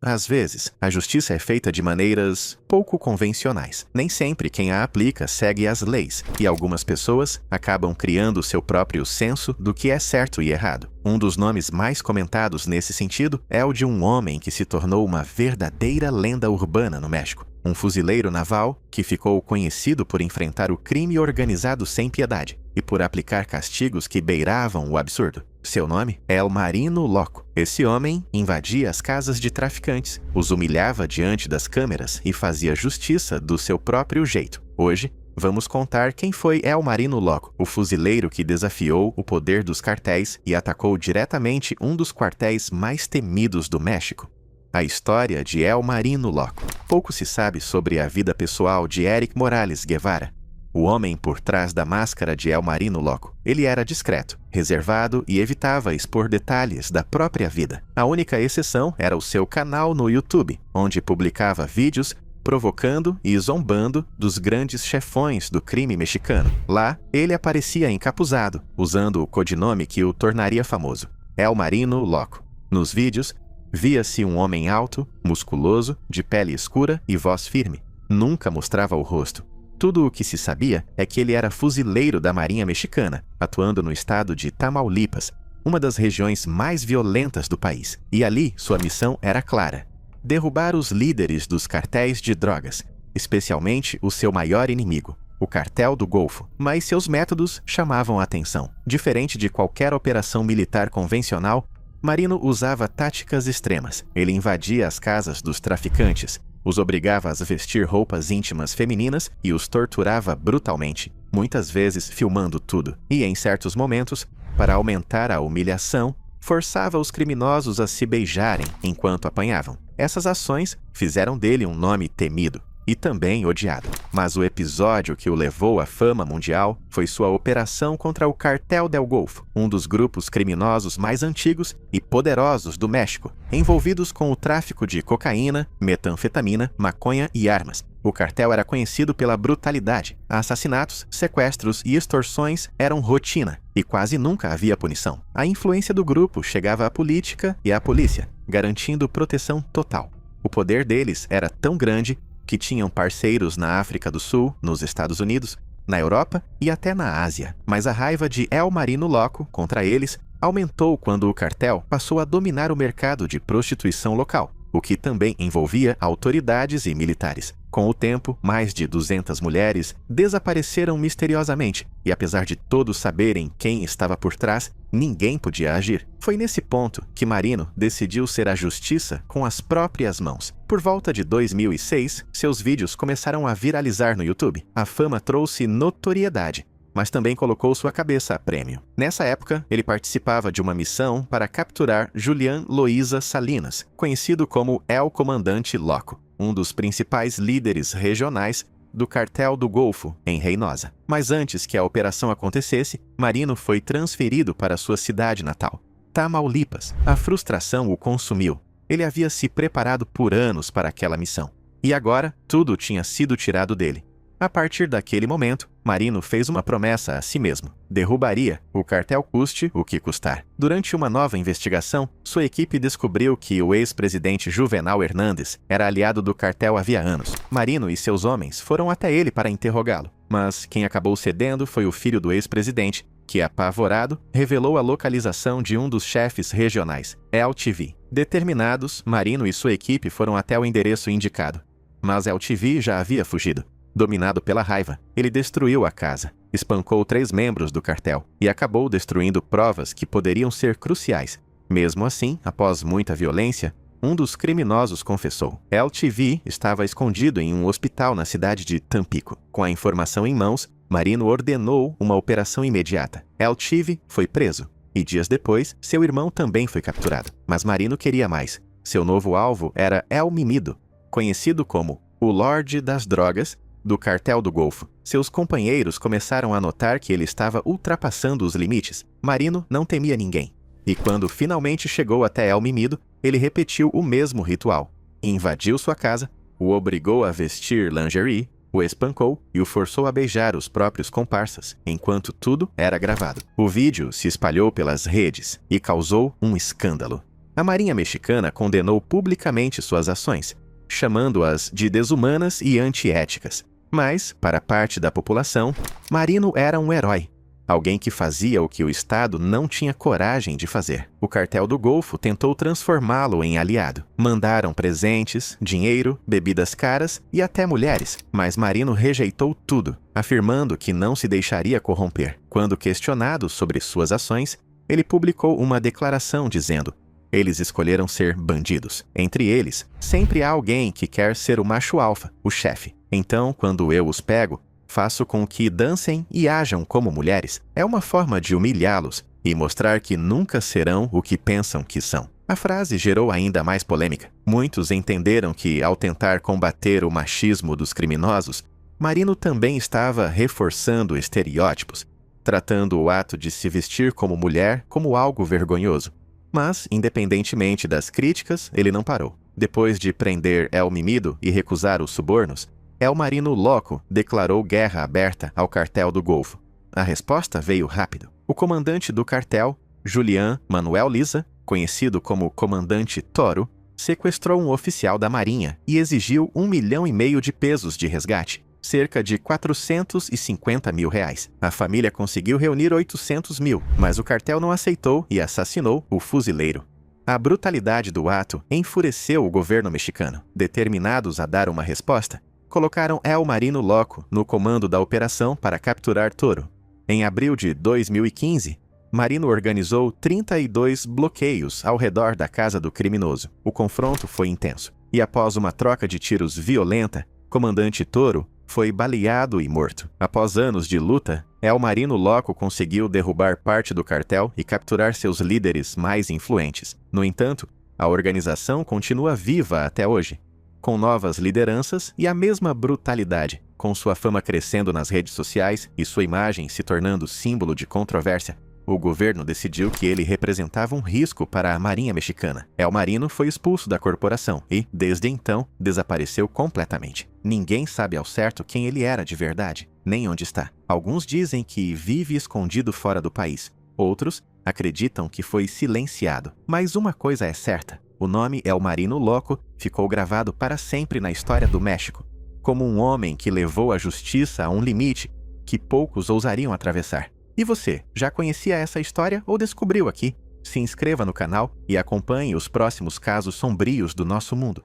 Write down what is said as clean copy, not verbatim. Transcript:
Às vezes, a justiça é feita de maneiras pouco convencionais. Nem sempre quem a aplica segue as leis, e algumas pessoas acabam criando seu próprio senso do que é certo e errado. Um dos nomes mais comentados nesse sentido é o de um homem que se tornou uma verdadeira lenda urbana no México. Um fuzileiro naval que ficou conhecido por enfrentar o crime organizado sem piedade e por aplicar castigos que beiravam o absurdo. Seu nome é El Marino Loco. Esse homem invadia as casas de traficantes, os humilhava diante das câmeras e fazia justiça do seu próprio jeito. Hoje, vamos contar quem foi El Marino Loco, o fuzileiro que desafiou o poder dos cartéis e atacou diretamente um dos quartéis mais temidos do México. A história de El Marino Loco. Pouco se sabe sobre a vida pessoal de Eric Morales Guevara, o homem por trás da máscara de El Marino Loco. Ele era discreto, reservado e evitava expor detalhes da própria vida. A única exceção era o seu canal no YouTube, onde publicava vídeos provocando e zombando dos grandes chefões do crime mexicano. Lá, ele aparecia encapuzado, usando o codinome que o tornaria famoso, El Marino Loco. Nos vídeos, via-se um homem alto, musculoso, de pele escura e voz firme. Nunca mostrava o rosto. Tudo o que se sabia é que ele era fuzileiro da Marinha Mexicana, atuando no estado de Tamaulipas, uma das regiões mais violentas do país. E ali, sua missão era clara: derrubar os líderes dos cartéis de drogas, especialmente o seu maior inimigo, o Cartel do Golfo. Mas seus métodos chamavam a atenção. Diferente de qualquer operação militar convencional, Marino usava táticas extremas. Ele invadia as casas dos traficantes, os obrigava a vestir roupas íntimas femininas e os torturava brutalmente, muitas vezes filmando tudo. E, em certos momentos, para aumentar a humilhação, forçava os criminosos a se beijarem enquanto apanhavam. Essas ações fizeram dele um nome temido e também odiado. Mas o episódio que o levou à fama mundial foi sua operação contra o Cartel del Golfo, um dos grupos criminosos mais antigos e poderosos do México, envolvidos com o tráfico de cocaína, metanfetamina, maconha e armas. O cartel era conhecido pela brutalidade. Assassinatos, sequestros e extorsões eram rotina, e quase nunca havia punição. A influência do grupo chegava à política e à polícia, garantindo proteção total. O poder deles era tão grande que tinham parceiros na África do Sul, nos Estados Unidos, na Europa e até na Ásia. Mas a raiva de El Marino Loco contra eles aumentou quando o cartel passou a dominar o mercado de prostituição local, o que também envolvia autoridades e militares. Com o tempo, mais de 200 mulheres desapareceram misteriosamente, e apesar de todos saberem quem estava por trás, ninguém podia agir. Foi nesse ponto que Marino decidiu ser a justiça com as próprias mãos. Por volta de 2006, seus vídeos começaram a viralizar no YouTube. A fama trouxe notoriedade, mas também colocou sua cabeça a prêmio. Nessa época, ele participava de uma missão para capturar Julián Loíza Salinas, conhecido como El Comandante Loco, um dos principais líderes regionais do Cartel do Golfo, em Reynosa. Mas antes que a operação acontecesse, Marino foi transferido para sua cidade natal, Tamaulipas. A frustração o consumiu. Ele havia se preparado por anos para aquela missão, e agora tudo tinha sido tirado dele. A partir daquele momento, Marino fez uma promessa a si mesmo: derrubaria o cartel custe o que custar. Durante uma nova investigação, sua equipe descobriu que o ex-presidente Juvenal Hernández era aliado do cartel havia anos. Marino e seus homens foram até ele para interrogá-lo, mas quem acabou cedendo foi o filho do ex-presidente, que, apavorado, revelou a localização de um dos chefes regionais, El TV. Determinados, Marino e sua equipe foram até o endereço indicado, mas El TV já havia fugido. Dominado pela raiva, ele destruiu a casa, espancou 3 membros do cartel e acabou destruindo provas que poderiam ser cruciais. Mesmo assim, após muita violência, um dos criminosos confessou. El TV estava escondido em um hospital na cidade de Tampico. Com a informação em mãos, Marino ordenou uma operação imediata. El TV foi preso e dias depois, seu irmão também foi capturado. Mas Marino queria mais. Seu novo alvo era El Mimido, conhecido como o Lorde das Drogas do Cartel do Golfo. Seus companheiros começaram a notar que ele estava ultrapassando os limites. Marino não temia ninguém. E quando finalmente chegou até El Mimido, ele repetiu o mesmo ritual. Invadiu sua casa, o obrigou a vestir lingerie, o espancou e o forçou a beijar os próprios comparsas, enquanto tudo era gravado. O vídeo se espalhou pelas redes e causou um escândalo. A Marinha Mexicana condenou publicamente suas ações, chamando-as de desumanas e antiéticas. Mas, para parte da população, Marino era um herói. Alguém que fazia o que o Estado não tinha coragem de fazer. O Cartel do Golfo tentou transformá-lo em aliado. Mandaram presentes, dinheiro, bebidas caras e até mulheres, mas Marino rejeitou tudo, afirmando que não se deixaria corromper. Quando questionado sobre suas ações, ele publicou uma declaração dizendo: eles escolheram ser bandidos. Entre eles, sempre há alguém que quer ser o macho alfa, o chefe. Então, quando eu os pego, faço com que dancem e ajam como mulheres. É uma forma de humilhá-los e mostrar que nunca serão o que pensam que são. A frase gerou ainda mais polêmica. Muitos entenderam que, ao tentar combater o machismo dos criminosos, Marino também estava reforçando estereótipos, tratando o ato de se vestir como mulher como algo vergonhoso. Mas, independentemente das críticas, ele não parou. Depois de prender El Mimido e recusar os subornos, El Marino Loco declarou guerra aberta ao Cartel do Golfo. A resposta veio rápido. O comandante do cartel, Julián Manuel Liza, conhecido como Comandante Toro, sequestrou um oficial da Marinha e exigiu 1,5 milhão de pesos de resgate, cerca de 450 mil reais. A família conseguiu reunir 800 mil, mas o cartel não aceitou e assassinou o fuzileiro. A brutalidade do ato enfureceu o governo mexicano. Determinados a dar uma resposta, colocaram El Marino Loco no comando da operação para capturar Toro. Em abril de 2015, Marino organizou 32 bloqueios ao redor da casa do criminoso. O confronto foi intenso, e após uma troca de tiros violenta, comandante Toro foi baleado e morto. Após anos de luta, El Marino Loco conseguiu derrubar parte do cartel e capturar seus líderes mais influentes. No entanto, a organização continua viva até hoje, com novas lideranças e a mesma brutalidade. Com sua fama crescendo nas redes sociais e sua imagem se tornando símbolo de controvérsia, o governo decidiu que ele representava um risco para a Marinha Mexicana. El Marino foi expulso da corporação e, desde então, desapareceu completamente. Ninguém sabe ao certo quem ele era de verdade, nem onde está. Alguns dizem que vive escondido fora do país. Outros acreditam que foi silenciado. Mas uma coisa é certa: o nome El Marino Loco ficou gravado para sempre na história do México, como um homem que levou a justiça a um limite que poucos ousariam atravessar. E você, já conhecia essa história ou descobriu aqui? Se inscreva no canal e acompanhe os próximos casos sombrios do nosso mundo.